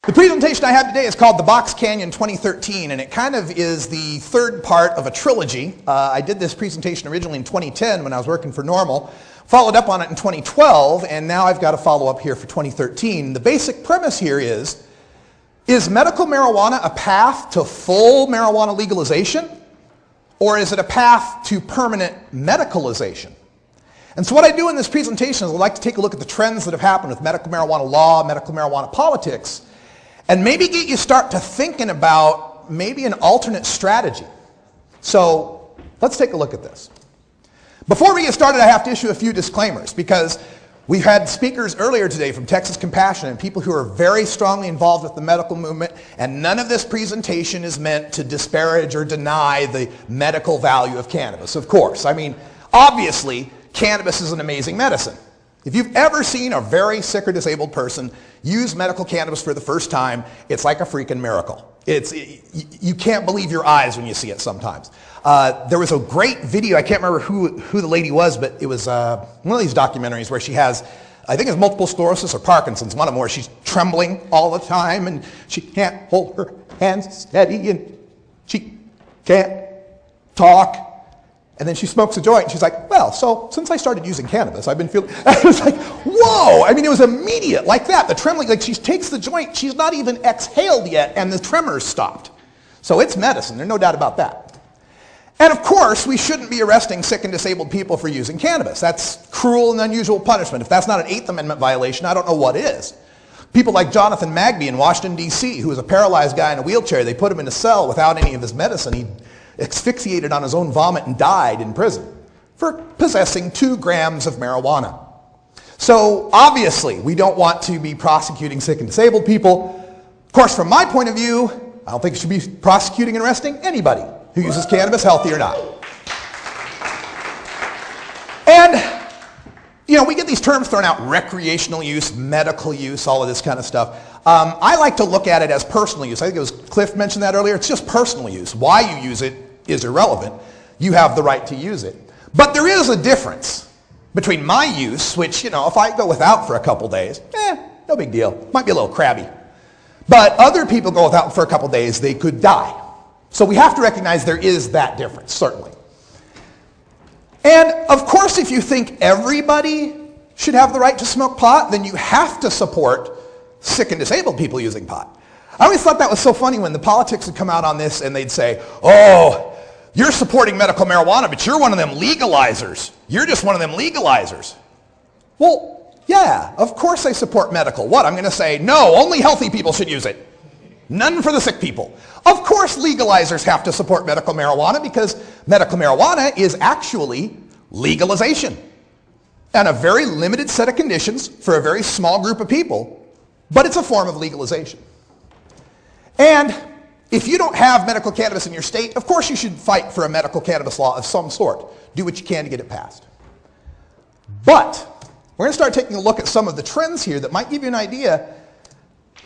The presentation I have today is called The Box Canyon 2013, and it kind of is the third part of a trilogy. I did this presentation originally in 2010 when I was working for Normal, followed up on it in 2012, and now I've got a follow-up here for 2013. The basic premise here is medical marijuana a path to full marijuana legalization, or is it a path to permanent medicalization? And so what I do in this presentation is I like to take a look at the trends that have happened with medical marijuana law, medical marijuana politics, and maybe get you start to thinking about maybe an alternate strategy. So let's take a look at this. Before we get started, I have to issue a few disclaimers because we've had speakers earlier today from Texas Compassion and people who are very strongly involved with the medical movement, and none of this presentation is meant to disparage or deny the medical value of cannabis, of course. I mean, obviously, cannabis is an amazing medicine. If you've ever seen a very sick or disabled person use medical cannabis for the first time, it's like a freaking miracle. You can't believe your eyes when you see it sometimes. There was a great video, I can't remember who the lady was, but it was one of these documentaries where she has, I think it's multiple sclerosis or Parkinson's, one of them where she's trembling all the time and she can't hold her hands steady and she can't talk. And then she smokes a joint and she's like, well, so since I started using cannabis, I've been feeling, I was like, whoa. I mean, it was immediate like that. The trembling, like she takes the joint, she's not even exhaled yet and the tremors stopped. So it's medicine, there's no doubt about that. And of course, we shouldn't be arresting sick and disabled people for using cannabis. That's cruel and unusual punishment. If that's not an Eighth Amendment violation, I don't know what is. People like Jonathan Magby in Washington, D.C., who was a paralyzed guy in a wheelchair, they put him in a cell without any of his medicine. He asphyxiated on his own vomit and died in prison for possessing 2 grams of marijuana. So obviously, we don't want to be prosecuting sick and disabled people. Of course, from my point of view, I don't think you should be prosecuting and arresting anybody who uses cannabis, healthy or not. And, you know, we get these terms thrown out, recreational use, medical use, all of this kind of stuff. I like to look at it as personal use. I think it was Cliff mentioned that earlier. It's just personal use. Why you use it is irrelevant. You have the right to use it. But there is a difference between my use, which, you know, if I go without for a couple days, no big deal. Might be a little crabby. But other people go without for a couple days, they could die. So we have to recognize there is that difference, certainly. And of course, if you think everybody should have the right to smoke pot, then you have to support sick and disabled people using pot. I always thought that was so funny when the politics would come out on this and they'd say, oh, you're supporting medical marijuana, but you're one of them legalizers. You're just one of them legalizers. Well, yeah, of course I support medical. What, I'm going to say, no, only healthy people should use it. None for the sick people. Of course legalizers have to support medical marijuana because medical marijuana is actually legalization. And a very limited set of conditions for a very small group of people, but it's a form of legalization. And if you don't have medical cannabis in your state, of course you should fight for a medical cannabis law of some sort. Do what you can to get it passed. But we're going to start taking a look at some of the trends here that might give you an idea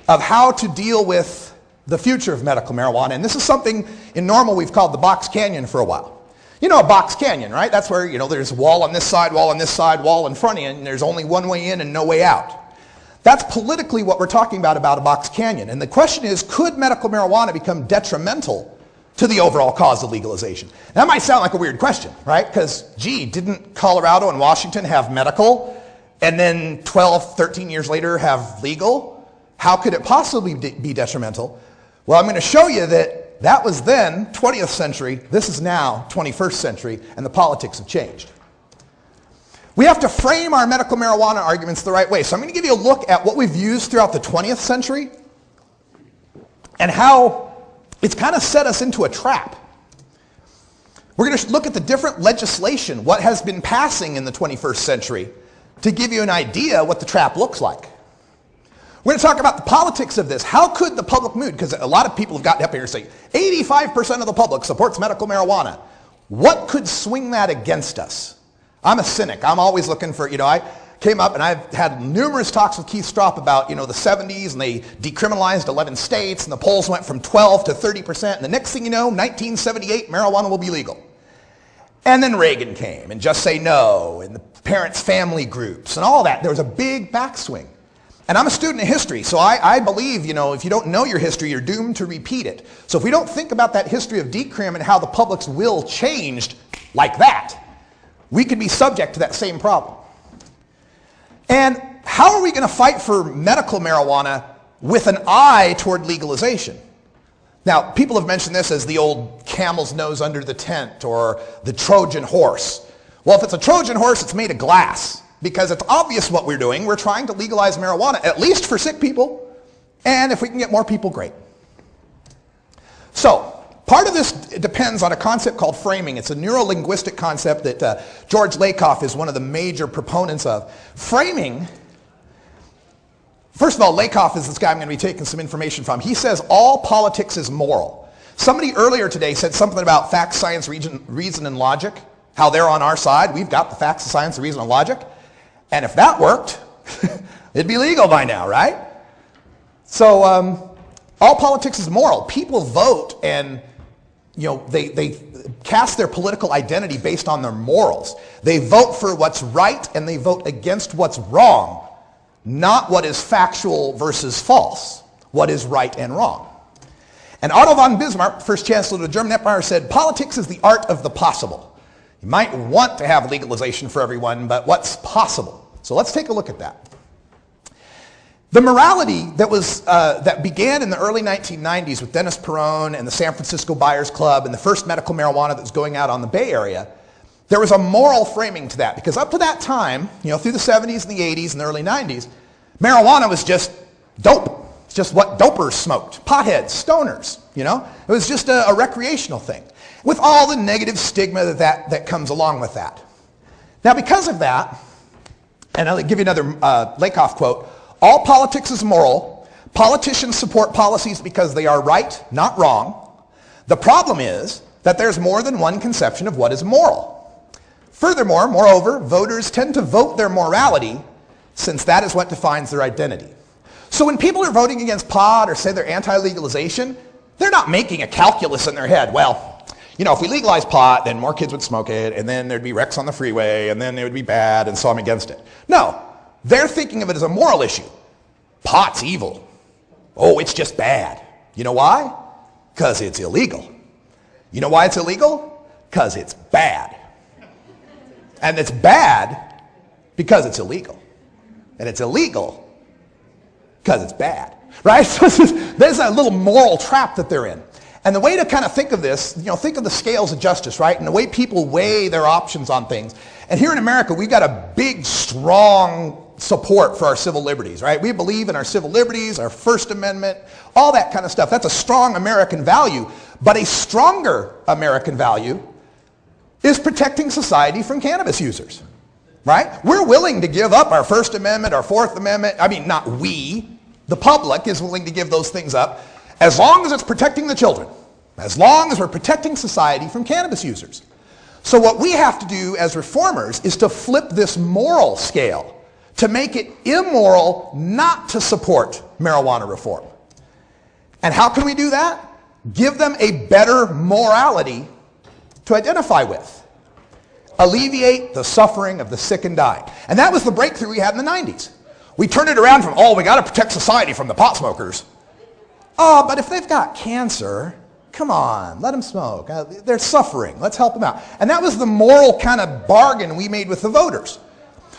of how to deal with the future of medical marijuana. And this is something in Normal we've called the Box Canyon for a while. You know a box canyon, right? That's where, you know, there's a wall on this side, wall on this side, wall in front of you, and there's only one way in and no way out. That's politically what we're talking about a box canyon. And the question is, could medical marijuana become detrimental to the overall cause of legalization? That might sound like a weird question, right? Because, gee, didn't Colorado and Washington have medical and then 12, 13 years later have legal? How could it possibly be detrimental? Well, I'm going to show you that that was then 20th century, this is now 21st century, and the politics have changed. We have to frame our medical marijuana arguments the right way. So I'm going to give you a look at what we've used throughout the 20th century and how it's kind of set us into a trap. We're going to look at the different legislation, what has been passing in the 21st century, to give you an idea what the trap looks like. We're going to talk about the politics of this. How could the public mood, because a lot of people have gotten up here and say 85% of the public supports medical marijuana. What could swing that against us? I'm a cynic. I'm always looking for, you know, I came up and I've had numerous talks with Keith Stroup about, you know, the 70s and they decriminalized 11 states and the polls went from 12 to 30%. And the next thing you know, 1978, marijuana will be legal. And then Reagan came and Just Say No and the parents' family groups and all that. There was a big backswing. And I'm a student of history, so I believe, if you don't know your history, you're doomed to repeat it. So if we don't think about that history of decrim and how the public's will changed like that, we could be subject to that same problem. And how are we going to fight for medical marijuana with an eye toward legalization? Now, people have mentioned this as the old camel's nose under the tent or the Trojan horse. Well, if it's a Trojan horse, it's made of glass. Because it's obvious what we're doing. We're trying to legalize marijuana, at least for sick people. And if we can get more people, great. So, part of this depends on a concept called framing. It's a neuro-linguistic concept that George Lakoff is one of the major proponents of. Framing, first of all, Lakoff is this guy I'm going to be taking some information from. He says all politics is moral. Somebody earlier today said something about facts, science, reason, and logic. How they're on our side. We've got the facts, the science, the reason, and logic. And if that worked, it'd be legal by now, right? So all politics is moral. People vote and they cast their political identity based on their morals. They vote for what's right and they vote against what's wrong, not what is factual versus false, what is right and wrong. And Otto von Bismarck, first chancellor of the German Empire, said, politics is the art of the possible. You might want to have legalization for everyone, but what's possible? So let's take a look at that. The morality that began in the early 1990s with Dennis Peron and the San Francisco Buyers Club and the first medical marijuana that was going out on the Bay Area, there was a moral framing to that. Because up to that time, through the 70s and the 80s and the early 90s, marijuana was just dope. It's just what dopers smoked. Potheads, stoners, It was just a recreational thing. With all the negative stigma that comes along with that. Now because of that, and I'll give you another Lakoff quote, all politics is moral. Politicians support policies because they are right, not wrong. The problem is that there's more than one conception of what is moral. Furthermore, moreover, voters tend to vote their morality since that is what defines their identity. So when people are voting against pot or say they're anti-legalization, they're not making a calculus in their head. Well, if we legalize pot, then more kids would smoke it, and then there'd be wrecks on the freeway, and then it would be bad, and so I'm against it. No, they're thinking of it as a moral issue. Pot's evil. Oh, it's just bad. You know why? Because it's illegal. You know why it's illegal? Because it's bad. And it's bad because it's illegal. And it's illegal because it's bad. Right? So there's a little moral trap that they're in. And the way to kind of think of this, think of the scales of justice, right? And the way people weigh their options on things. And here in America, we've got a big, strong support for our civil liberties, right? We believe in our civil liberties, our First Amendment, all that kind of stuff. That's a strong American value. But a stronger American value is protecting society from cannabis users, right? We're willing to give up our First Amendment, our Fourth Amendment. I mean, not we. The public is willing to give those things up as long as it's protecting the children, as long as we're protecting society from cannabis users. So what we have to do as reformers is to flip this moral scale to make it immoral not to support marijuana reform. And how can we do that? Give them a better morality to identify with. Alleviate the suffering of the sick and dying. And that was the breakthrough we had in the 90s. We turned it around from, we got to protect society from the pot smokers. Oh, but if they've got cancer, come on, let them smoke. They're suffering. Let's help them out. And that was the moral kind of bargain we made with the voters.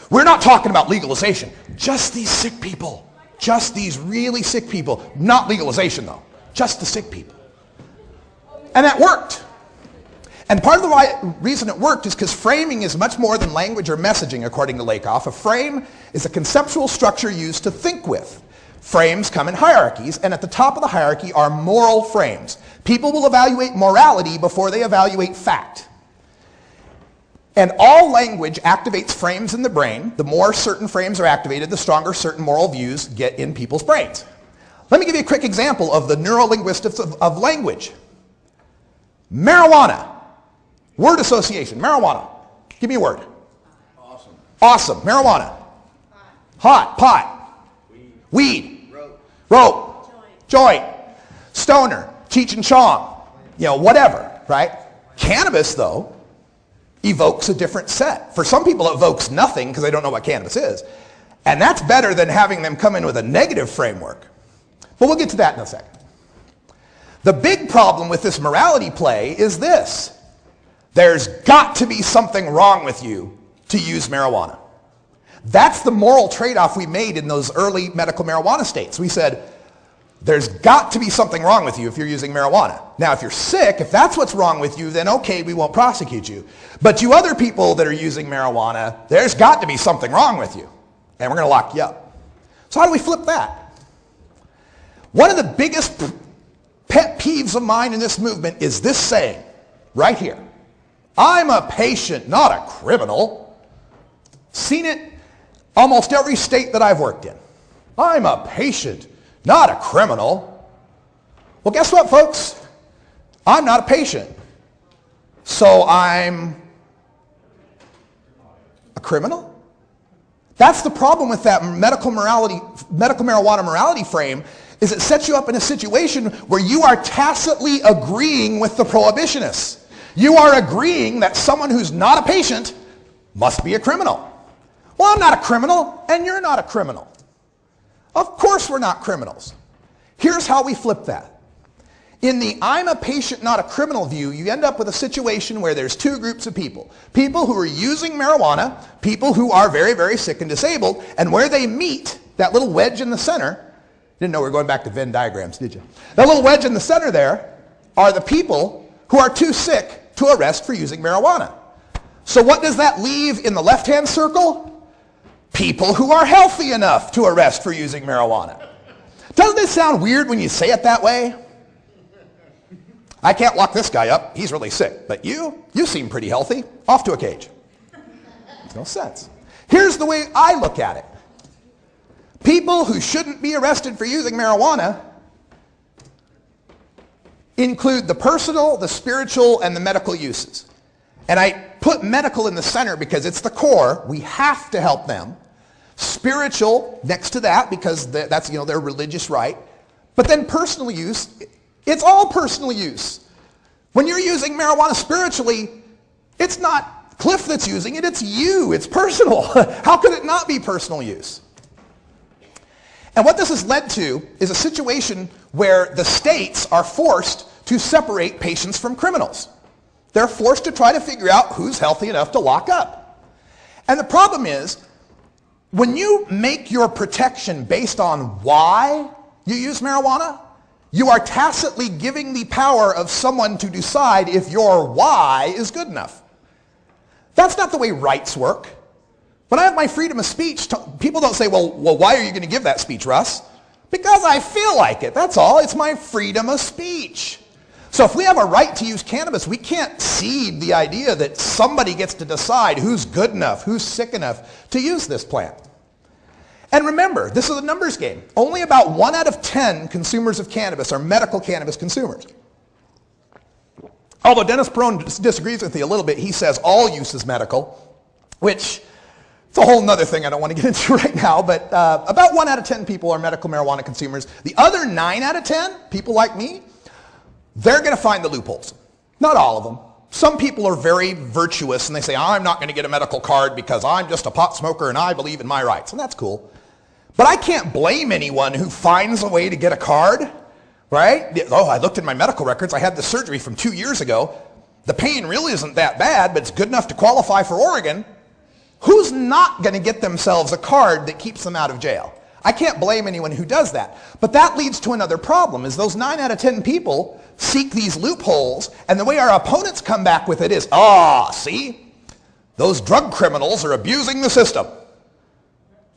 We're not talking about legalization. Just these sick people. Just these really sick people. Not legalization, though. Just the sick people. And that worked. And part of the reason it worked is because framing is much more than language or messaging, according to Lakoff. A frame is a conceptual structure used to think with. Frames come in hierarchies, and at the top of the hierarchy are moral frames. People will evaluate morality before they evaluate fact. And all language activates frames in the brain. The more certain frames are activated, the stronger certain moral views get in people's brains. Let me give you a quick example of the neurolinguistics of language. Marijuana. Word association. Marijuana. Give me a word. Awesome. Awesome. Marijuana. Hot. Pot. Weed. Rope. Joint. Stoner. Cheech and Chong. Whatever, right? Cannabis, though, evokes a different set. For some people, it evokes nothing because they don't know what cannabis is. And that's better than having them come in with a negative framework. But we'll get to that in a second. The big problem with this morality play is this. There's got to be something wrong with you to use marijuana. That's the moral trade-off we made in those early medical marijuana states. We said, there's got to be something wrong with you if you're using marijuana. Now, if you're sick, if that's what's wrong with you, then okay, we won't prosecute you. But you other people that are using marijuana, there's got to be something wrong with you. And we're going to lock you up. So how do we flip that? One of the biggest pet peeves of mine in this movement is this saying, right here. I'm a patient, not a criminal. Seen it almost every state that I've worked in. I'm a patient, not a criminal. Well, guess what, folks? I'm not a patient. So I'm a criminal? That's the problem with that medical marijuana morality frame, is it sets you up in a situation where you are tacitly agreeing with the prohibitionists. You are agreeing that someone who's not a patient must be a criminal. Well, I'm not a criminal, and you're not a criminal. Of course we're not criminals. Here's how we flip that. In the I'm a patient, not a criminal view, you end up with a situation where there's two groups of people. People who are using marijuana, people who are very, very sick and disabled, and where they meet, that little wedge in the center, didn't know we were going back to Venn diagrams, did you? That little wedge in the center there are the people who are too sick to arrest for using marijuana. So what does that leave in the left-hand circle? People who are healthy enough to arrest for using marijuana. Doesn't it sound weird when you say it that way? I can't lock this guy up. He's really sick. But you seem pretty healthy. Off to a cage. Makes no sense. Here's the way I look at it. People who shouldn't be arrested for using marijuana include the personal, the spiritual, and the medical uses. And I put medical in the center because it's the core. We have to help them. Spiritual next to that because that's their religious right. But then personal use, it's all personal use. When you're using marijuana spiritually, it's not Cliff that's using it, it's you. It's personal. How could it not be personal use? And what this has led to is a situation where the states are forced to separate patients from criminals. They're forced to try to figure out who's healthy enough to lock up. And the problem is, when you make your protection based on why you use marijuana, you are tacitly giving the power of someone to decide if your why is good enough. That's not the way rights work. When I have my freedom of speech, people don't say, well, why are you going to give that speech, Russ? Because I feel like it. That's all. It's my freedom of speech. So if we have a right to use cannabis, we can't cede the idea that somebody gets to decide who's good enough, who's sick enough to use this plant. And remember, this is a numbers game. Only about 1 out of 10 consumers of cannabis are medical cannabis consumers. Although Dennis Perone disagrees with me a little bit, he says all use is medical, which it's a whole other thing I don't want to get into right now, but about 1 out of 10 people are medical marijuana consumers. The other 9 out of 10, people like me, they're going to find the loopholes. Not all of them. Some people are very virtuous and they say, I'm not going to get a medical card because I'm just a pot smoker and I believe in my rights. And that's cool. But I can't blame anyone who finds a way to get a card, right? Oh, I looked in my medical records. I had the surgery from 2 years ago. The pain really isn't that bad, but it's good enough to qualify for Oregon. Who's not going to get themselves a card that keeps them out of jail? I can't blame anyone who does that. But that leads to another problem, is those 9 out of 10 people seek these loopholes, and the way our opponents come back with it is, see? Those drug criminals are abusing the system.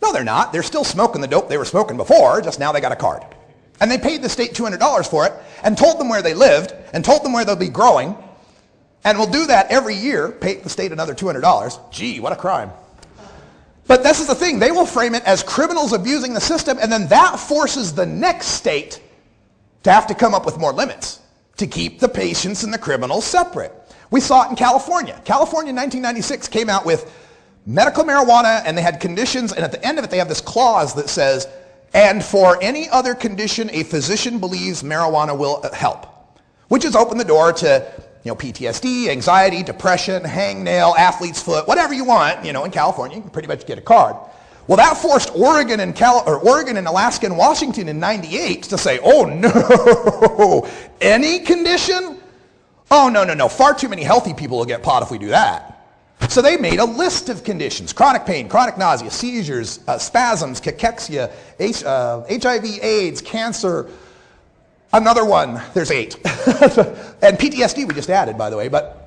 No, they're not. They're still smoking the dope they were smoking before, just now they got a card. And they paid the state $200 for it, and told them where they lived, and told them where they'll be growing, and we'll do that every year, pay the state another $200. Gee, what a crime. But this is the thing, they will frame it as criminals abusing the system, and then that forces the next state to have to come up with more limits to keep the patients and the criminals separate. We saw it in California. California in 1996 came out with medical marijuana, and they had conditions, and at the end of it they have this clause that says, and for any other condition a physician believes marijuana will help, which has opened the door to PTSD, anxiety, depression, hangnail, athlete's foot, whatever you want, in California, you can pretty much get a card. Well, that forced Oregon and Alaska and Washington in '98 to say, oh no, any condition? Oh no, far too many healthy people will get pot if we do that. So they made a list of conditions: chronic pain, chronic nausea, seizures, spasms, cachexia, HIV, AIDS, cancer, another one, there's 8. And PTSD we just added, by the way. But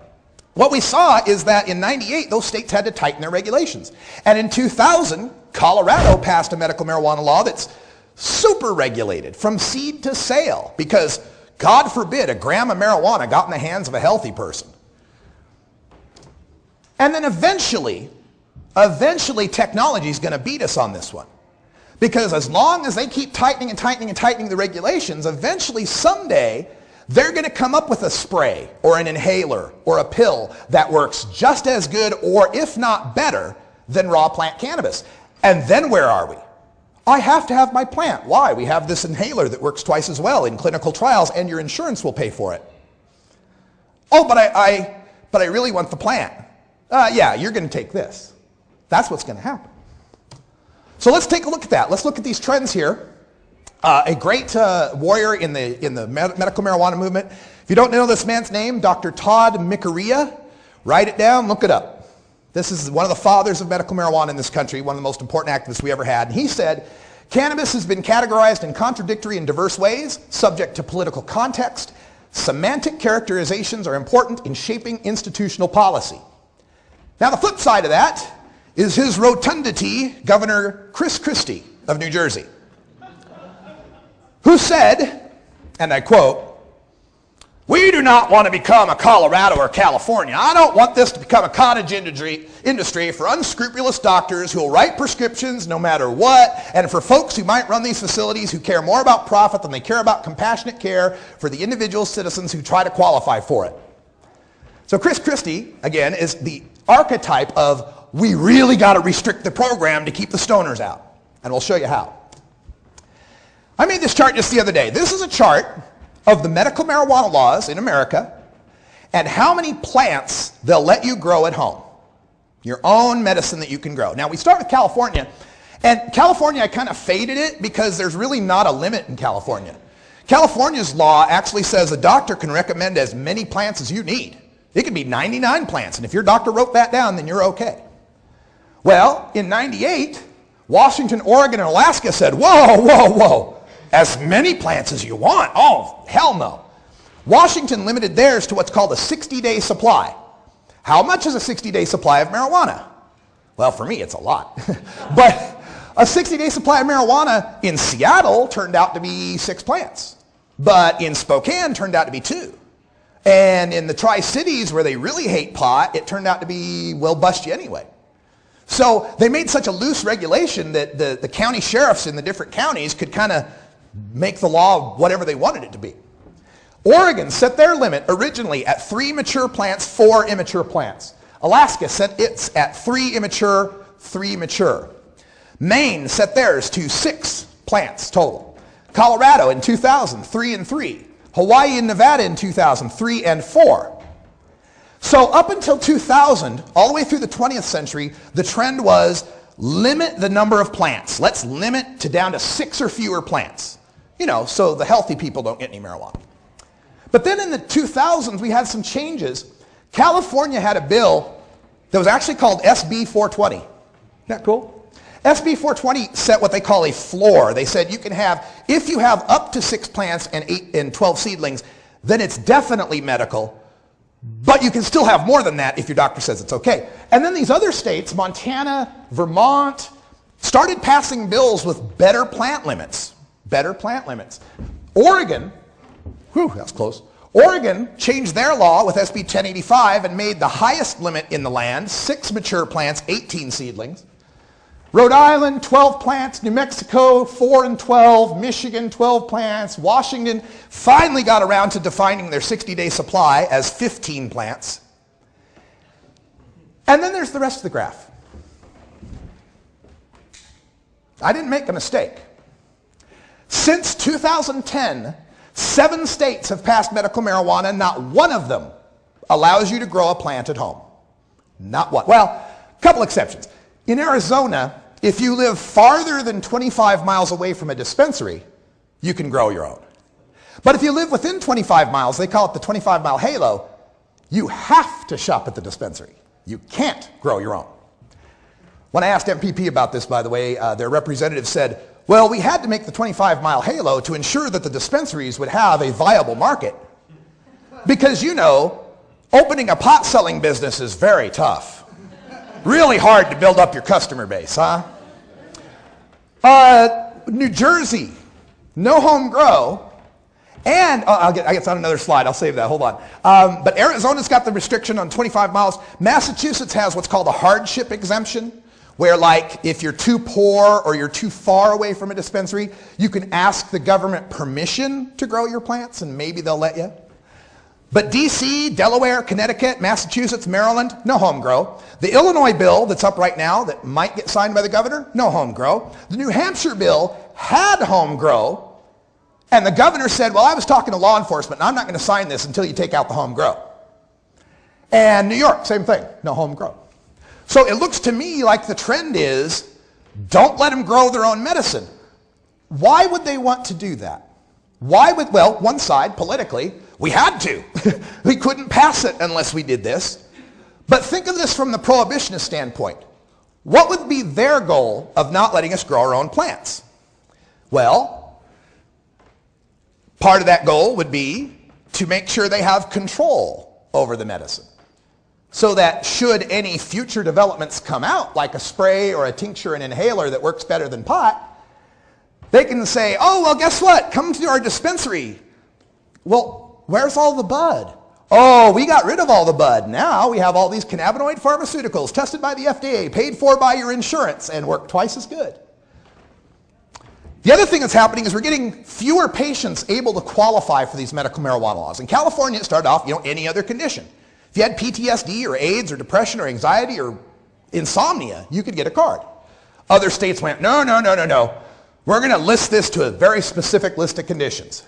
what we saw is that in '98, those states had to tighten their regulations. And in 2000, Colorado passed a medical marijuana law that's super regulated from seed to sale, because God forbid a gram of marijuana got in the hands of a healthy person. And then eventually technology is going to beat us on this one. Because as long as they keep tightening and tightening and tightening the regulations, eventually someday they're going to come up with a spray or an inhaler or a pill that works just as good, or if not better, than raw plant cannabis. And then where are we? I have to have my plant. Why? We have this inhaler that works twice as well in clinical trials, and your insurance will pay for it. Oh, but I really want the plant. Yeah, you're going to take this. That's what's going to happen. So let's take a look at that. Let's look at these trends here. A great warrior in the medical marijuana movement. If you don't know this man's name, Dr. Todd Micairia, write it down, look it up. This is one of the fathers of medical marijuana in this country, one of the most important activists we ever had. And he said, cannabis has been categorized in contradictory and diverse ways, subject to political context. Semantic characterizations are important in shaping institutional policy. Now the flip side of that is his rotundity, Governor Chris Christie of New Jersey, who said, and I quote, "We do not want to become a Colorado or California. I don't want this to become a cottage industry for unscrupulous doctors who will write prescriptions no matter what, and for folks who might run these facilities who care more about profit than they care about compassionate care for the individual citizens who try to qualify for it." So Chris Christie, again, is the archetype of we really got to restrict the program to keep the stoners out. And we'll show you how. I made this chart just the other day. This is a chart of the medical marijuana laws in America and how many plants they'll let you grow at home. Your own medicine that you can grow. Now we start with California. And California, I kind of faded it because there's really not a limit in California. California's law actually says a doctor can recommend as many plants as you need. It could be 99 plants, and if your doctor wrote that down, then you're okay. Well, in '98, Washington, Oregon, and Alaska said, whoa, as many plants as you want? Oh, hell no. Washington limited theirs to what's called a 60-day supply. How much is a 60-day supply of marijuana? Well, for me, it's a lot. But a 60-day supply of marijuana in Seattle turned out to be 6 plants. But in Spokane, turned out to be 2. And in the Tri-Cities, where they really hate pot, it turned out to be, well, bust you anyway. So they made such a loose regulation that the county sheriffs in the different counties could kind of make the law whatever they wanted it to be. Oregon set their limit originally at 3 mature plants, 4 immature plants. Alaska set its at 3 immature, 3 mature. Maine set theirs to 6 plants total. Colorado in 2000, 3 and 3. Hawaii and Nevada in 2000, 3 and 4. So up until 2000, all the way through the 20th century, the trend was limit the number of plants. Let's limit to down to 6 or fewer plants. You know, so the healthy people don't get any marijuana. But then in the 2000s, we had some changes. California had a bill that was actually called SB 420. Isn't that cool? SB 420 set what they call a floor. They said you can have, if you have up to 6 plants and 12 seedlings, then it's definitely medical, but you can still have more than that if your doctor says it's okay. And then these other states, Montana, Vermont, started passing bills with better plant limits. Better plant limits. Oregon, whew, that was close. Oregon changed their law with SB 1085 and made the highest limit in the land, 6 mature plants, 18 seedlings. Rhode Island, 12 plants. New Mexico, 4 and 12. Michigan, 12 plants. Washington finally got around to defining their 60-day supply as 15 plants. And then there's the rest of the graph. I didn't make a mistake. Since 2010, 7 states have passed medical marijuana. Not one of them allows you to grow a plant at home. Not one. Well, a couple exceptions. In Arizona, if you live farther than 25 miles away from a dispensary, you can grow your own. But if you live within 25 miles, they call it the 25-mile halo, you have to shop at the dispensary. You can't grow your own. When I asked MPP about this, by the way, their representative said, well, we had to make the 25-mile halo to ensure that the dispensaries would have a viable market. Because, you know, opening a pot-selling business is very tough. Really hard to build up your customer base, huh? New Jersey, no home grow. And I guess on another slide, I'll save that, hold on. But Arizona's got the restriction on 25 miles. Massachusetts has what's called a hardship exemption, where like if you're too poor or you're too far away from a dispensary, you can ask the government permission to grow your plants and maybe they'll let you. But DC, Delaware, Connecticut, Massachusetts, Maryland, no home grow. The Illinois bill that's up right now that might get signed by the governor, no home grow. The New Hampshire bill had home grow, and the governor said, well, I was talking to law enforcement, and I'm not going to sign this until you take out the home grow. And New York, same thing, no home grow. So it looks to me like the trend is, don't let them grow their own medicine. Why would they want to do that? Why would, well, one side, politically, we had to. We couldn't pass it unless we did this. But think of this from the prohibitionist standpoint. What would be their goal of not letting us grow our own plants? Well, part of that goal would be to make sure they have control over the medicine. So that should any future developments come out, like a spray or a tincture and inhaler that works better than pot, they can say, oh, well, guess what? Come to our dispensary. Well, where's all the bud? Oh, we got rid of all the bud. Now we have all these cannabinoid pharmaceuticals tested by the FDA, paid for by your insurance, and work twice as good. The other thing that's happening is we're getting fewer patients able to qualify for these medical marijuana laws. In California, it started off, any other condition. If you had PTSD or AIDS or depression or anxiety or insomnia, you could get a card. Other states went, no. We're going to list this to a very specific list of conditions.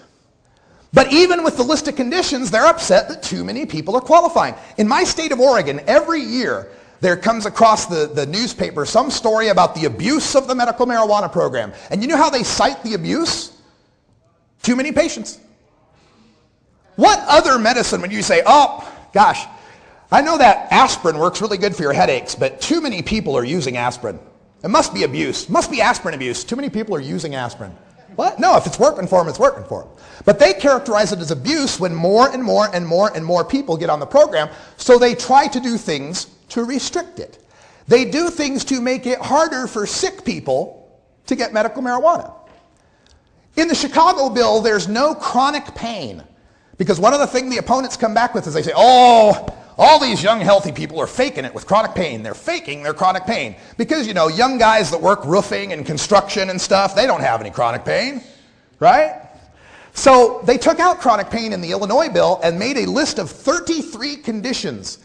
But even with the list of conditions, they're upset that too many people are qualifying. In my state of Oregon, every year there comes across the newspaper some story about the abuse of the medical marijuana program. And you know how they cite the abuse? Too many patients. What other medicine would you say, oh, gosh, I know that aspirin works really good for your headaches, but too many people are using aspirin. It must be abuse. Must be aspirin abuse. Too many people are using aspirin. What? No, if it's working for them, it's working for them. But they characterize it as abuse when more and more people get on the program, so they try to do things to restrict it. They do things to make it harder for sick people to get medical marijuana. In the Chicago bill, there's no chronic pain, because one of the things the opponents come back with is they say, oh, all these young healthy people are faking it with chronic pain. They're faking their chronic pain. Because, young guys that work roofing and construction and stuff, they don't have any chronic pain, right? So they took out chronic pain in the Illinois bill and made a list of 33 conditions.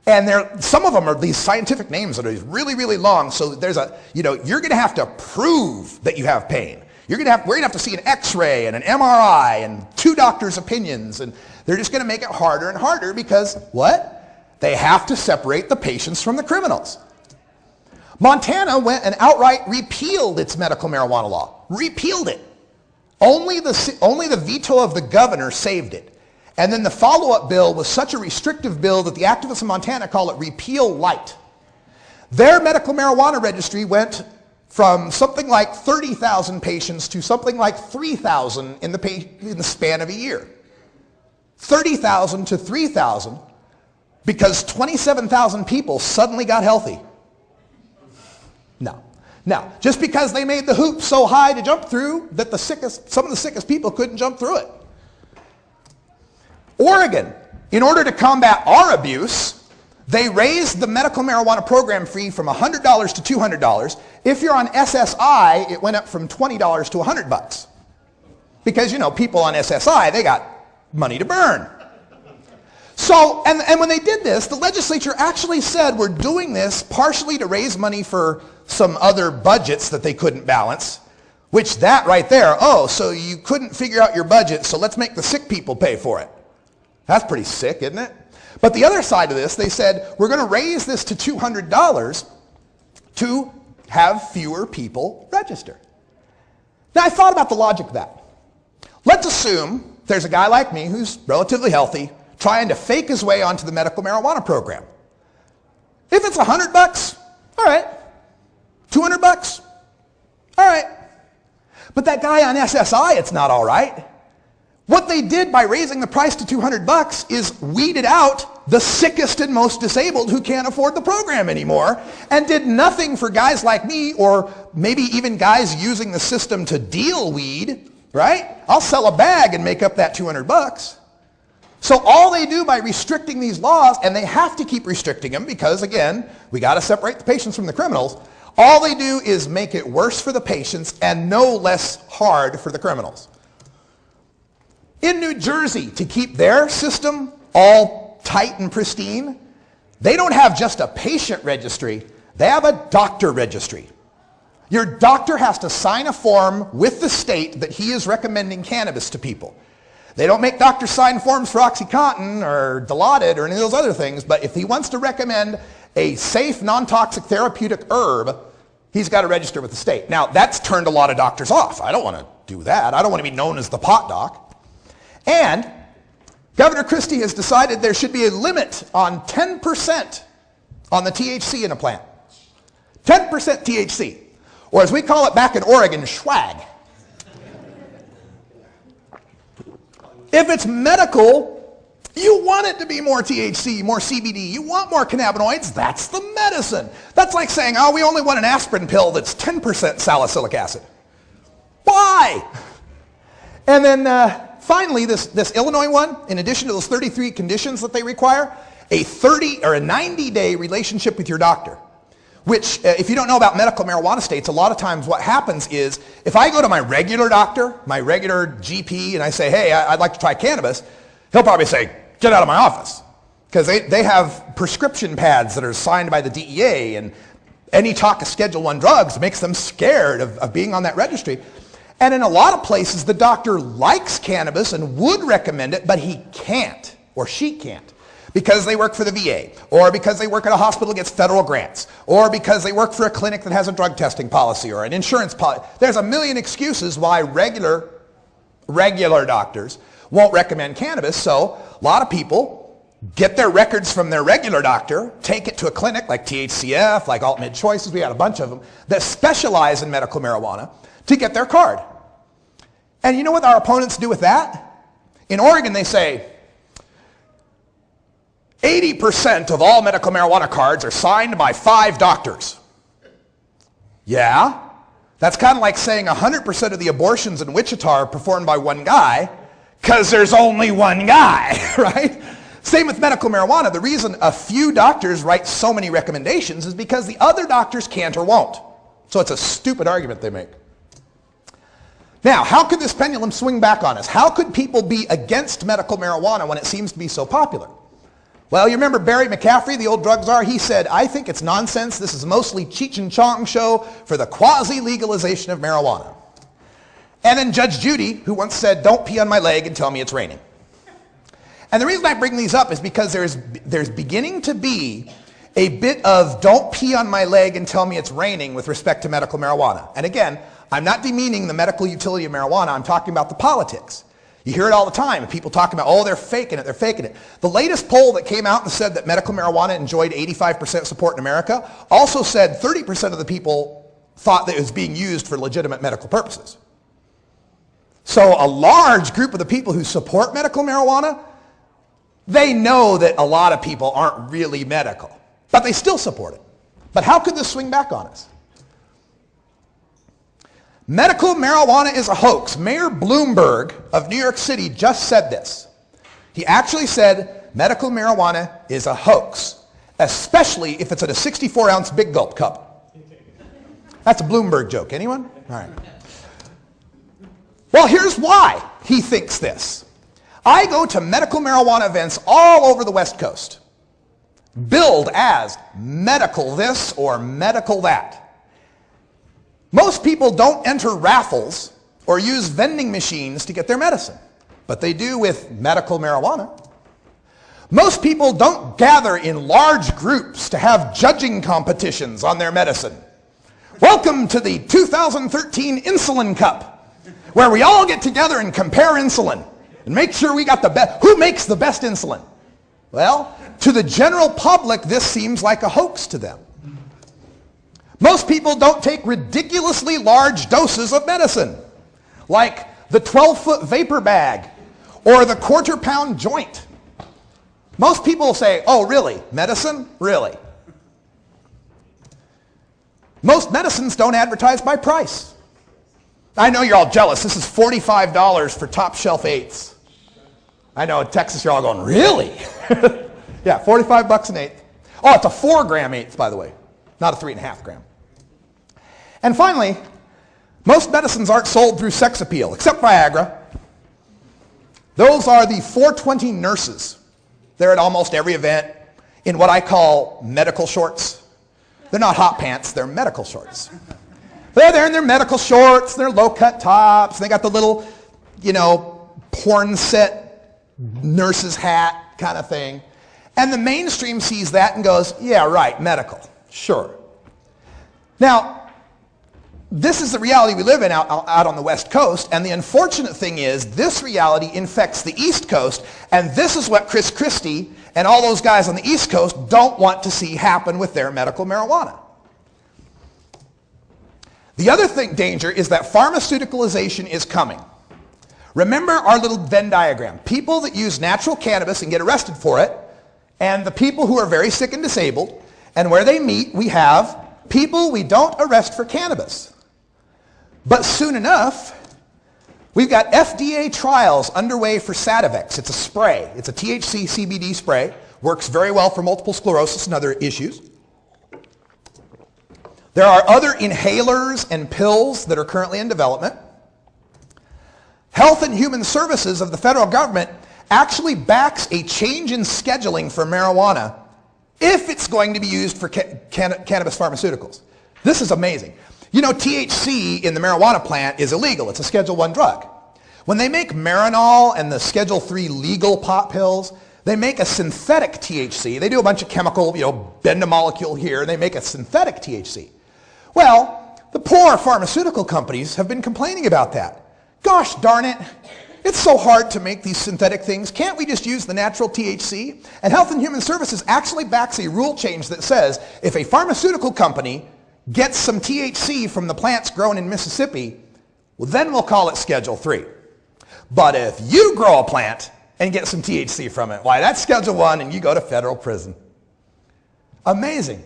And some of them are these scientific names that are really, really long. So there's you're going to have to prove that you have pain. We're going to have to see an X-ray and an MRI and 2 doctors' opinions. And they're just going to make it harder and harder because, what? They have to separate the patients from the criminals. Montana went and outright repealed its medical marijuana law. Repealed it. Only the veto of the governor saved it. And then the follow-up bill was such a restrictive bill that the activists in Montana call it repeal light. Their medical marijuana registry went from something like 30,000 patients to something like 3,000 in the span of a year. 30,000 to 3,000 because 27,000 people suddenly got healthy. No. Now, just because they made the hoop so high to jump through that some of the sickest people couldn't jump through it. Oregon, in order to combat our abuse, they raised the medical marijuana program fee from $100 to $200. If you're on SSI, it went up from $20 to $100. Because, people on SSI, they got money to burn. So, and when they did this, the legislature actually said, we're doing this partially to raise money for some other budgets that they couldn't balance, which that right there, oh, so you couldn't figure out your budget, so let's make the sick people pay for it. That's pretty sick, isn't it? But the other side of this, they said, we're going to raise this to $200 to have fewer people register. Now, I thought about the logic of that. Let's assume there's a guy like me who's relatively healthy trying to fake his way onto the medical marijuana program. If it's $100, all right. $200, all right. But that guy on SSI, it's not all right. What they did by raising the price to $200 is weeded out the sickest and most disabled who can't afford the program anymore, and did nothing for guys like me, or maybe even guys using the system to deal weed, right? I'll sell a bag and make up that $200. So all they do by restricting these laws, and they have to keep restricting them because, again, we got to separate the patients from the criminals, all they do is make it worse for the patients and no less hard for the criminals. In New Jersey, to keep their system all tight and pristine, they don't have just a patient registry, they have a doctor registry. Your doctor has to sign a form with the state that he is recommending cannabis to people. They don't make doctors sign forms for OxyContin or Dilaudid or any of those other things, but if he wants to recommend a safe, non-toxic therapeutic herb, he's got to register with the state. Now, that's turned a lot of doctors off. I don't want to do that. I don't want to be known as the pot doc. And Governor Christie has decided there should be a limit on 10% on the THC in a plant. 10% THC, or as we call it back in Oregon, swag. If it's medical, you want it to be more THC, more CBD. You want more cannabinoids. That's the medicine. That's like saying, oh, we only want an aspirin pill that's 10% salicylic acid. Why? And then finally, this Illinois one, in addition to those 33 conditions that they require, a 30 or a 90-day relationship with your doctor, which if you don't know about medical marijuana states, a lot of times what happens is if I go to my regular doctor, my regular GP, and I say, hey, I'd like to try cannabis, he'll probably say, get out of my office. Because they have prescription pads that are signed by the DEA, and any talk of Schedule I drugs makes them scared of being on that registry. And in a lot of places, the doctor likes cannabis and would recommend it, but he can't, or she can't, because they work for the VA, or because they work at a hospital that gets federal grants, or because they work for a clinic that has a drug testing policy or an insurance policy. There's a million excuses why regular doctors won't recommend cannabis, so a lot of people get their records from their regular doctor, take it to a clinic like THCF, like Alt Mid Choices, we got a bunch of them, that specialize in medical marijuana, to get their card. And you know what our opponents do with that? In Oregon, they say 80% of all medical marijuana cards are signed by 5 doctors. Yeah, that's kind of like saying 100% of the abortions in Wichita are performed by one guy, because there's only one guy, right? Same with medical marijuana. The reason a few doctors write so many recommendations is because the other doctors can't or won't. So it's a stupid argument they make. Now, how could this pendulum swing back on us? How could people be against medical marijuana when it seems to be so popular? Well, you remember Barry McCaffrey, the old drug czar? He said, I think it's nonsense. This is mostly Cheech and Chong show for the quasi-legalization of marijuana. And then Judge Judy, who once said, don't pee on my leg and tell me it's raining. And the reason I bring these up is because there's beginning to be a bit of don't pee on my leg and tell me it's raining with respect to medical marijuana. And again, I'm not demeaning the medical utility of marijuana. I'm talking about the politics. You hear it all the time. People talking about, oh, they're faking it, they're faking it. The latest poll that came out and said that medical marijuana enjoyed 85% support in America also said 30% of the people thought that it was being used for legitimate medical purposes. So a large group of the people who support medical marijuana, they know that a lot of people aren't really medical, but they still support it. But how could this swing back on us? Medical marijuana is a hoax. Mayor Bloomberg of New York City just said this. He actually said medical marijuana is a hoax, especially if it's in a 64-ounce Big Gulp cup. That's a Bloomberg joke. Anyone? All right. Well, here's why he thinks this. I go to medical marijuana events all over the West Coast, billed as medical this or medical that. Most people don't enter raffles or use vending machines to get their medicine, but they do with medical marijuana. Most people don't gather in large groups to have judging competitions on their medicine. Welcome to the 2013 Insulin Cup, where we all get together and compare insulin and make sure we got the best. Who makes the best insulin? Well, to the general public, this seems like a hoax to them. Most people don't take ridiculously large doses of medicine, like the 12-foot vapor bag or the quarter-pound joint. Most people say, oh, really? Medicine? Really? Most medicines don't advertise by price. I know you're all jealous. This is $45 for top shelf eighths. I know in Texas you're all going, really? Yeah, 45 bucks an eighth. Oh, it's a 4-gram eighth, by the way, not a 3.5 gram. And finally, most medicines aren't sold through sex appeal, except Viagra. Those are the 420 nurses. They're at almost every event in what I call medical shorts. They're not hot pants, they're medical shorts. They're there in their medical shorts, their low-cut tops, they got the little, porn set nurse's hat kind of thing. And the mainstream sees that and goes, yeah, right, medical, sure. Now, this is the reality we live in out on the West Coast, and the unfortunate thing is this reality infects the East Coast, and this is what Chris Christie and all those guys on the East Coast don't want to see happen with their medical marijuana. The other danger is that pharmaceuticalization is coming. Remember our little Venn diagram. People that use natural cannabis and get arrested for it, and the people who are very sick and disabled, and where they meet, we have people we don't arrest for cannabis. But soon enough, we've got FDA trials underway for Sativex. It's a spray. It's a THC CBD spray. Works very well for multiple sclerosis and other issues. There are other inhalers and pills that are currently in development. Health and Human Services of the federal government actually backs a change in scheduling for marijuana if it's going to be used for cannabis pharmaceuticals. This is amazing. THC in the marijuana plant is illegal. It's a Schedule I drug. When they make Marinol and the Schedule III legal pot pills, they make a synthetic THC. They do a bunch of chemical, bend a molecule here, and they make a synthetic THC. Well, the poor pharmaceutical companies have been complaining about that. Gosh darn it. It's so hard to make these synthetic things. Can't we just use the natural THC? And Health and Human Services actually backs a rule change that says if a pharmaceutical company gets some THC from the plants grown in Mississippi, well, then we'll call it Schedule III. But if you grow a plant and get some THC from it, why, that's Schedule I and you go to federal prison. Amazing.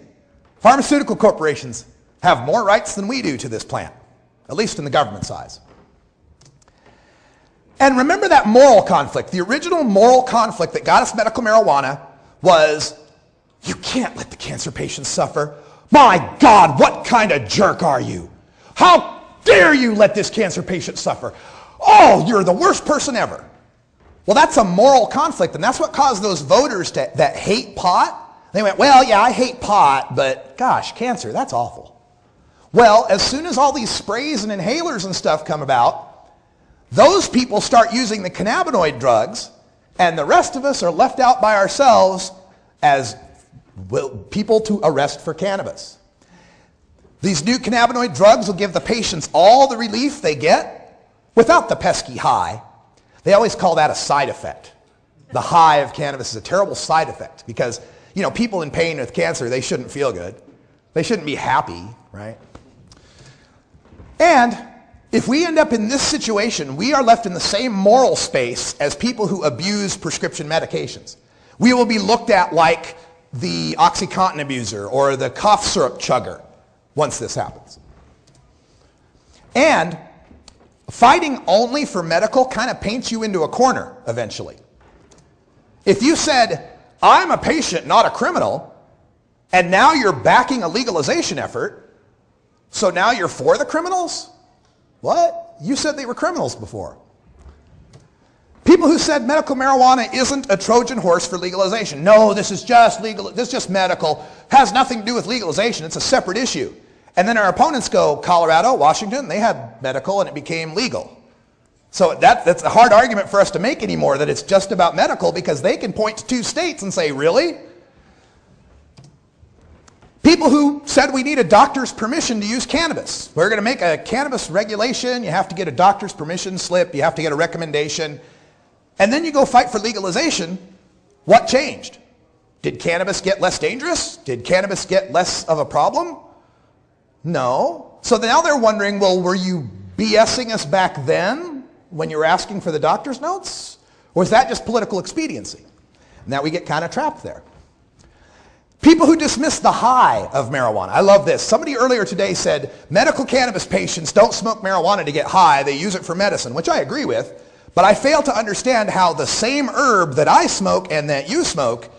Pharmaceutical corporations have more rights than we do to this plant, at least in the government's eyes. And remember that moral conflict. The original moral conflict that got us medical marijuana was, you can't let the cancer patients suffer. My God, what kind of jerk are you? How dare you let this cancer patient suffer? Oh, you're the worst person ever. Well, that's a moral conflict, and that's what caused those voters that hate pot. They went, well, yeah, I hate pot, but gosh, cancer, that's awful. Well, as soon as all these sprays and inhalers and stuff come about, those people start using the cannabinoid drugs, and the rest of us are left out by ourselves as people to arrest for cannabis. These new cannabinoid drugs will give the patients all the relief they get without the pesky high. They always call that a side effect. The high of cannabis is a terrible side effect because, people in pain with cancer, they shouldn't feel good. They shouldn't be happy, right? And if we end up in this situation, we are left in the same moral space as people who abuse prescription medications. We will be looked at like the OxyContin abuser or the cough syrup chugger once this happens. And fighting only for medical kind of paints you into a corner eventually. If you said, I'm a patient, not a criminal, and now you're backing a legalization effort, so now you're for the criminals? What? You said they were criminals before. People who said medical marijuana isn't a Trojan horse for legalization. No, this is just legal. This is just medical. Has nothing to do with legalization. It's a separate issue. And then our opponents go, Colorado, Washington, they had medical and it became legal. So that's a hard argument for us to make anymore, that it's just about medical, because they can point to 2 states and say, really? People who said we need a doctor's permission to use cannabis. We're going to make a cannabis regulation. You have to get a doctor's permission slip. You have to get a recommendation. And then you go fight for legalization. What changed? Did cannabis get less dangerous? Did cannabis get less of a problem? No. So now they're wondering, well, were you BSing us back then when you were asking for the doctor's notes? Or is that just political expediency? Now we get kind of trapped there. People who dismiss the high of marijuana. I love this. Somebody earlier today said medical cannabis patients don't smoke marijuana to get high. They use it for medicine, which I agree with. But I fail to understand how the same herb that I smoke and that you smoke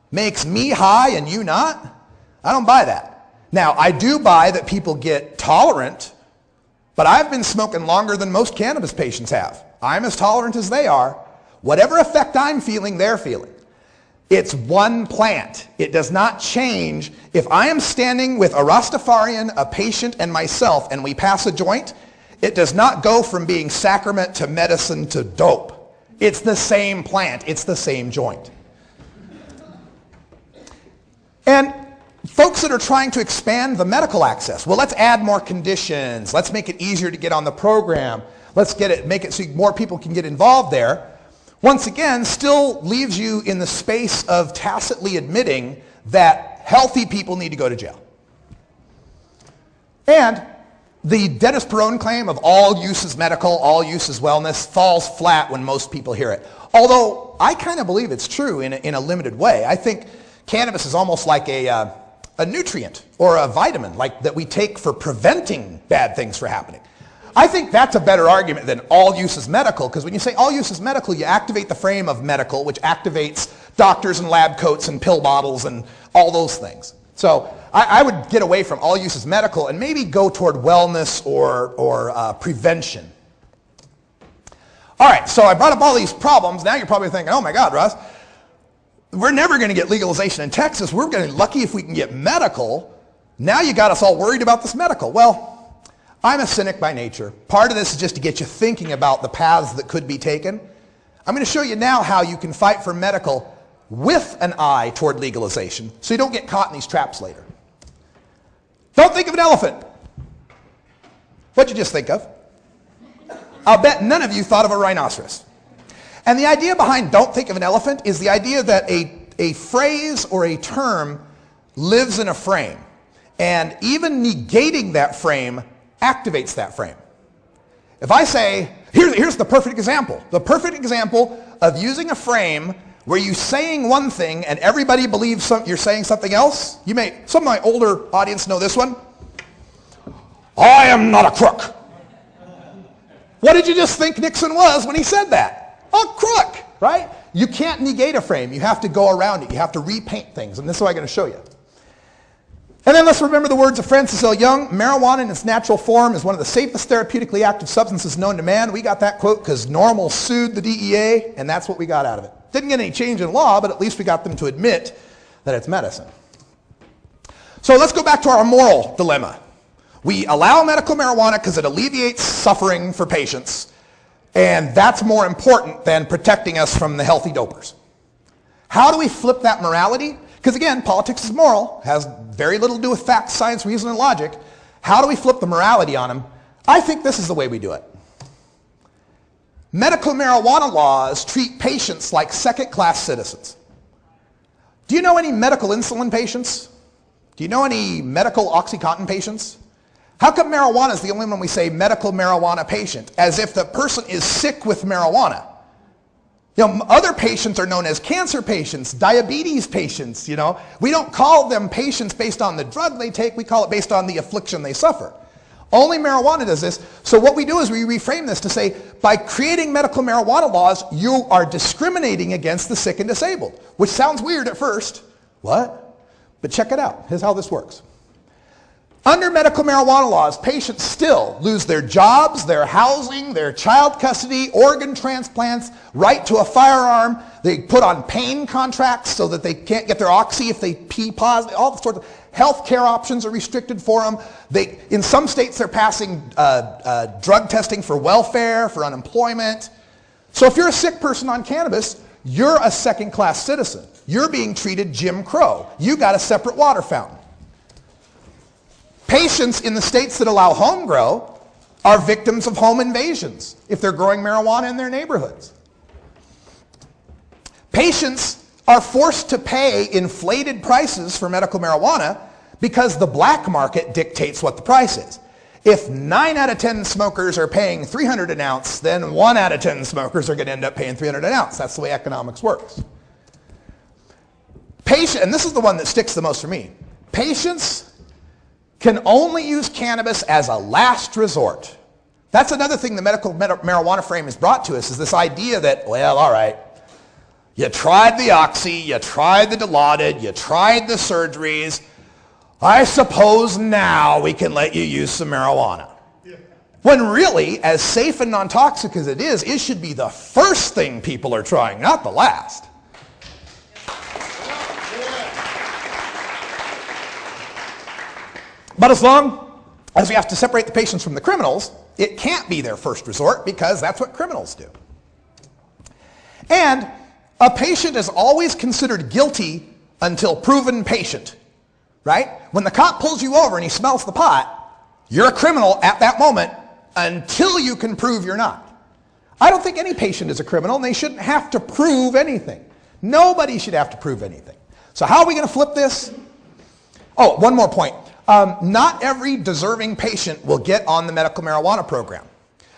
makes me high and you not. I don't buy that. Now, I do buy that people get tolerant, but I've been smoking longer than most cannabis patients have. I'm as tolerant as they are. Whatever effect I'm feeling, they're feeling. It's one plant. It does not change. If I am standing with a Rastafarian, a patient, and myself, and we pass a joint, it does not go from being sacrament to medicine to dope. It's the same plant. It's the same joint. And folks that are trying to expand the medical access, well, let's add more conditions. Let's make it easier to get on the program. Let's make it so more people can get involved there. Once again, still leaves you in the space of tacitly admitting that healthy people need to go to jail. And the Dennis Perone claim of all use is medical, all use is wellness falls flat when most people hear it. Although I kind of believe it's true in a limited way. I think cannabis is almost like a nutrient or a vitamin like that we take for preventing bad things from happening. I think that's a better argument than all use is medical, because when you say all use is medical, you activate the frame of medical, which activates doctors and lab coats and pill bottles and all those things. So I would get away from all use is medical and maybe go toward wellness or prevention. All right, so I brought up all these problems. Now you're probably thinking, oh my God, Russ, we're never going to get legalization in Texas. We're going to be lucky if we can get medical. Now you got us all worried about this medical. Well, I'm a cynic by nature. Part of this is just to get you thinking about the paths that could be taken. I'm going to show you now how you can fight for medical with an eye toward legalization so you don't get caught in these traps later. Don't think of an elephant. What'd you just think of? I'll bet none of you thought of a rhinoceros. And the idea behind don't think of an elephant is the idea that a phrase or a term lives in a frame. And even negating that frame activates that frame. If I say, here's the perfect example. The perfect example of using a frame where you're saying one thing and everybody believes you're saying something else. Some of my older audience know this one. I am not a crook. What did you just think Nixon was when he said that? A crook, right? You can't negate a frame. You have to go around it. You have to repaint things. And this is what I'm going to show you. And then let's remember the words of Francis L. Young. Marijuana in its natural form is one of the safest therapeutically active substances known to man. We got that quote because NORML sued the DEA, and that's what we got out of it. Didn't get any change in law, but at least we got them to admit that it's medicine. So let's go back to our moral dilemma. We allow medical marijuana because it alleviates suffering for patients, and that's more important than protecting us from the healthy dopers. How do we flip that morality? Because again, politics is moral, has very little to do with facts, science, reason, and logic. How do we flip the morality on them? I think this is the way we do it. Medical marijuana laws treat patients like second-class citizens. Do you know any medical insulin patients? Do you know any medical OxyContin patients? How come marijuana is the only one we say medical marijuana patient, as if the person is sick with marijuana? Other patients are known as cancer patients, diabetes patients, We don't call them patients based on the drug they take, we call it based on the affliction they suffer. Only marijuana does this. So what we do is we reframe this to say, by creating medical marijuana laws, you are discriminating against the sick and disabled, which sounds weird at first. What? But check it out. Here's how this works. Under medical marijuana laws, patients still lose their jobs, their housing, their child custody, organ transplants, right to a firearm. They put on pain contracts so that they can't get their oxy if they pee positive. All sorts of health care options are restricted for them. In some states, they're passing drug testing for welfare, for unemployment. So if you're a sick person on cannabis, you're a second-class citizen. You're being treated Jim Crow. You got a separate water fountain. Patients in the states that allow home grow are victims of home invasions if they're growing marijuana in their neighborhoods. Patients are forced to pay inflated prices for medical marijuana because the black market dictates what the price is. If 9 out of 10 smokers are paying $300 an ounce, then 1 out of 10 smokers are going to end up paying $300 an ounce. That's the way economics works. And this is the one that sticks the most for me. Patients can only use cannabis as a last resort. That's another thing the medical marijuana frame has brought to us, is this idea that, well, all right, you tried the oxy, you tried the Dilaudid, you tried the surgeries. I suppose now we can let you use some marijuana. When really, as safe and non-toxic as it is, it should be the first thing people are trying, not the last. But as long as we have to separate the patients from the criminals, it can't be their first resort because that's what criminals do. And a patient is always considered guilty until proven patient, right? When the cop pulls you over and he smells the pot, you're a criminal at that moment until you can prove you're not. I don't think any patient is a criminal, and they shouldn't have to prove anything. Nobody should have to prove anything. So how are we going to flip this? Oh, one more point. Not every deserving patient will get on the medical marijuana program.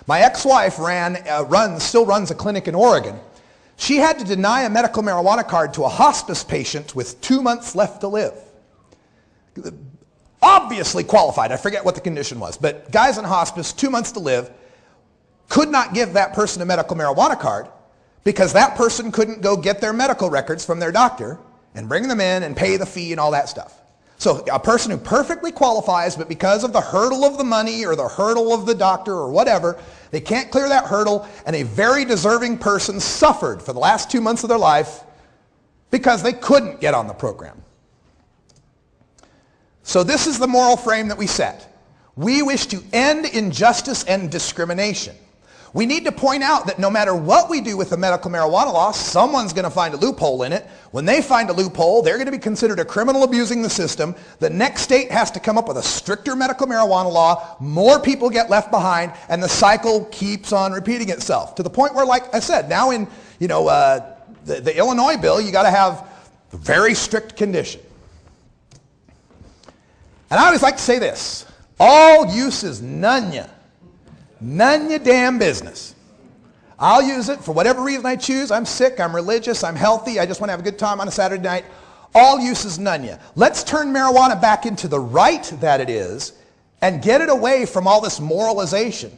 My ex-wife still runs a clinic in Oregon. She had to deny a medical marijuana card to a hospice patient with 2 months left to live. Obviously qualified. I forget what the condition was, but guys in hospice, 2 months to live, could not give that person a medical marijuana card because that person couldn't go get their medical records from their doctor and bring them in and pay the fee and all that stuff. So a person who perfectly qualifies, but because of the hurdle of the money or the hurdle of the doctor or whatever, they can't clear that hurdle, and a very deserving person suffered for the last 2 months of their life because they couldn't get on the program. So this is the moral frame that we set. We wish to end injustice and discrimination. We need to point out that no matter what we do with the medical marijuana law, someone's going to find a loophole in it. When they find a loophole, they're going to be considered a criminal abusing the system. The next state has to come up with a stricter medical marijuana law. More people get left behind, and the cycle keeps on repeating itself to the point where, like I said, now in the Illinois bill, you got to have a very strict condition. And I always like to say this: all use is none ya. None your damn business. I'll use it for whatever reason I choose. I'm sick, I'm religious, I'm healthy, I just want to have a good time on a Saturday night. All use is none ya. Let's turn marijuana back into the right that it is and get it away from all this moralization.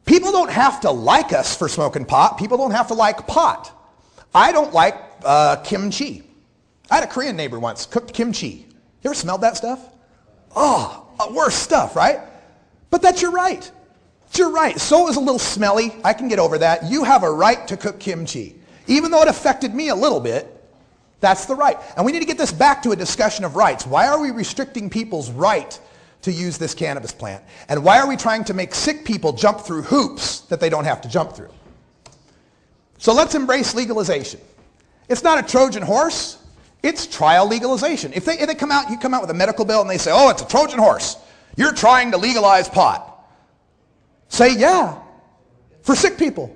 People don't have to like us for smoking pot. People don't have to like pot. I don't like kimchi. I had a Korean neighbor once, cooked kimchi. You ever smelled that stuff? Oh, worst stuff, right? But that's your right. It's your right. So it was a little smelly. I can get over that. You have a right to cook kimchi. Even though it affected me a little bit, that's the right. And we need to get this back to a discussion of rights. Why are we restricting people's right to use this cannabis plant? And why are we trying to make sick people jump through hoops that they don't have to jump through? So let's embrace legalization. It's not a Trojan horse. It's trial legalization. If you come out with a medical bill and they say, oh, it's a Trojan horse. You're trying to legalize pot. Say, yeah, for sick people.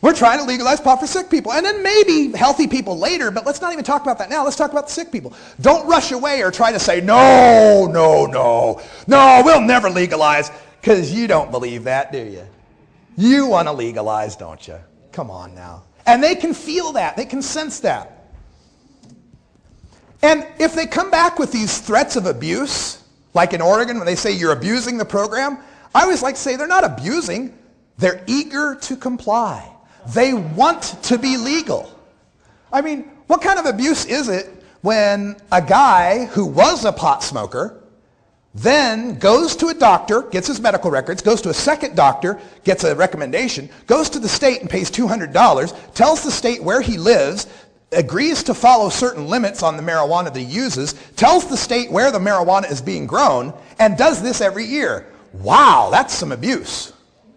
We're trying to legalize pot for sick people. And then maybe healthy people later, but let's not even talk about that now. Let's talk about the sick people. Don't rush away or try to say, no, we'll never legalize, because you don't believe that, do you? You want to legalize, don't you? Come on now. And they can feel that. They can sense that. And if they come back with these threats of abuse, like in Oregon when they say you're abusing the program, I always like to say they're not abusing, they're eager to comply. They want to be legal. I mean, what kind of abuse is it when a guy who was a pot smoker then goes to a doctor, gets his medical records, goes to a second doctor, gets a recommendation, goes to the state and pays $200, tells the state where he lives, agrees to follow certain limits on the marijuana that he uses, tells the state where the marijuana is being grown, and does this every year? Wow, that's some abuse.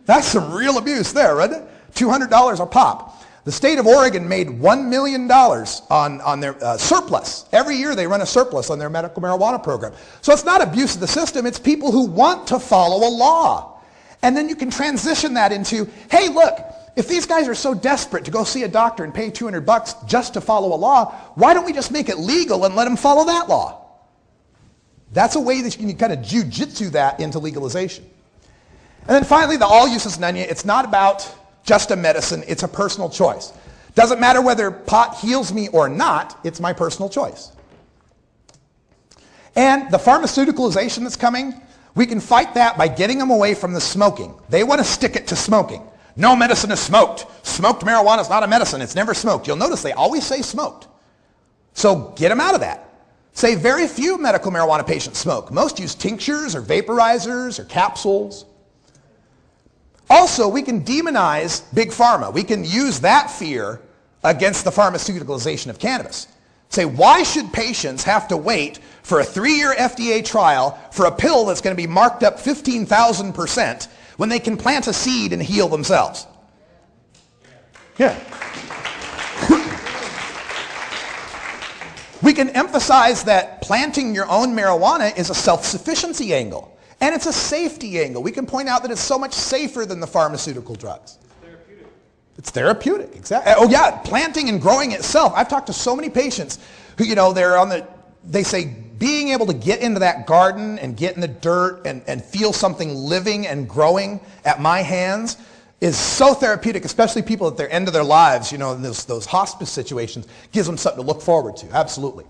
That's some real abuse there, isn't it? $200 a pop. The state of Oregon made $1 million on their surplus. Every year they run a surplus on their medical marijuana program. So it's not abuse of the system, it's people who want to follow a law. And then you can transition that into, hey, look, if these guys are so desperate to go see a doctor and pay $200 just to follow a law, why don't we just make it legal and let them follow that law? That's a way that you can kind of jiu-jitsu that into legalization. And then finally, the all uses none. It's not about just a medicine, it's a personal choice. Doesn't matter whether pot heals me or not, it's my personal choice. And the pharmaceuticalization that's coming, we can fight that by getting them away from the smoking. They want to stick it to smoking. No medicine is smoked. Smoked marijuana is not a medicine. It's never smoked. You'll notice they always say smoked. So get them out of that. Say very few medical marijuana patients smoke. Most use tinctures or vaporizers or capsules. Also, we can demonize Big Pharma. We can use that fear against the pharmaceuticalization of cannabis. Say, why should patients have to wait for a 3-year FDA trial for a pill that's going to be marked up 15,000% when they can plant a seed and heal themselves? Yeah. We can emphasize that planting your own marijuana is a self-sufficiency angle. And it's a safety angle. We can point out that it's so much safer than the pharmaceutical drugs. It's therapeutic. It's therapeutic, exactly. Oh yeah, planting and growing itself. I've talked to so many patients who, they say being able to get into that garden and get in the dirt and feel something living and growing at my hands is so therapeutic, especially people at their end of their lives, in those hospice situations, gives them something to look forward to, absolutely.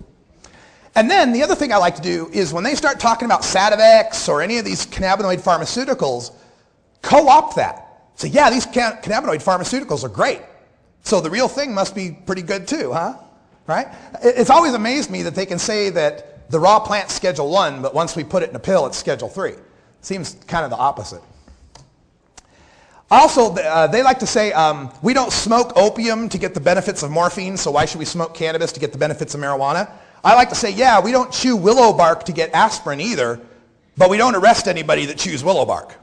And then the other thing I like to do is when they start talking about Sativex or any of these cannabinoid pharmaceuticals, co-opt that. Say, yeah, these cannabinoid pharmaceuticals are great. So the real thing must be pretty good too, huh? Right? It's always amazed me that they can say that the raw plant's Schedule 1, but once we put it in a pill, it's Schedule 3. Seems kind of the opposite. Also, they like to say, we don't smoke opium to get the benefits of morphine, so why should we smoke cannabis to get the benefits of marijuana? I like to say, yeah, we don't chew willow bark to get aspirin either, but we don't arrest anybody that chews willow bark.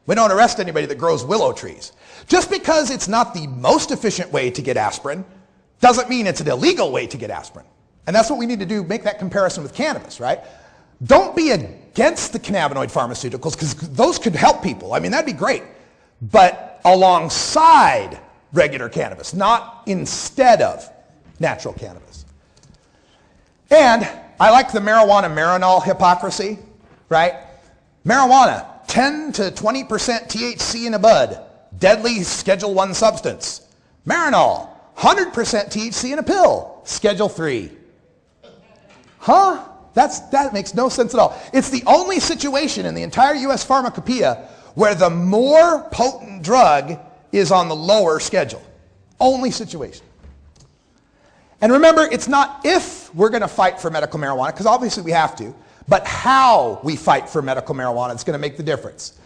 We don't arrest anybody that grows willow trees. Just because it's not the most efficient way to get aspirin doesn't mean it's an illegal way to get aspirin. And that's what we need to do, make that comparison with cannabis, right? Don't be against the cannabinoid pharmaceuticals because those could help people. I mean, that'd be great. But alongside regular cannabis, not instead of natural cannabis. And I like the marijuana-marinol hypocrisy, right? Marijuana, 10 to 20% THC in a bud, deadly Schedule 1 substance. Marinol, 100% THC in a pill, Schedule 3. Huh? That makes no sense at all. It's the only situation in the entire U.S. pharmacopoeia where the more potent drug is on the lower schedule. Only situation. And remember, it's not if we're going to fight for medical marijuana, because obviously we have to, but how we fight for medical marijuana is going to make the difference.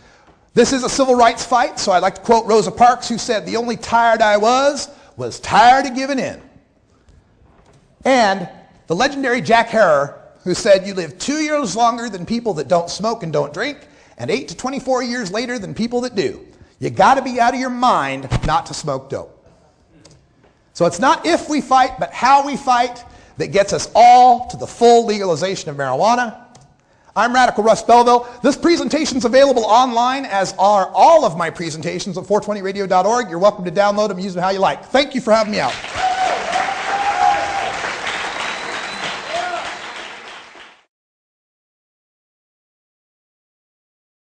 This is a civil rights fight, so I'd like to quote Rosa Parks, who said, "The only tired I was tired of giving in." And the legendary Jack Herer, who said, "You live 2 years longer than people that don't smoke and don't drink, and 8 to 24 years later than people that do. You got to be out of your mind not to smoke dope." So it's not if we fight, but how we fight that gets us all to the full legalization of marijuana. I'm Radical Russ Belville. This presentation is available online, as are all of my presentations at 420radio.org. You're welcome to download them and use them how you like. Thank you for having me out.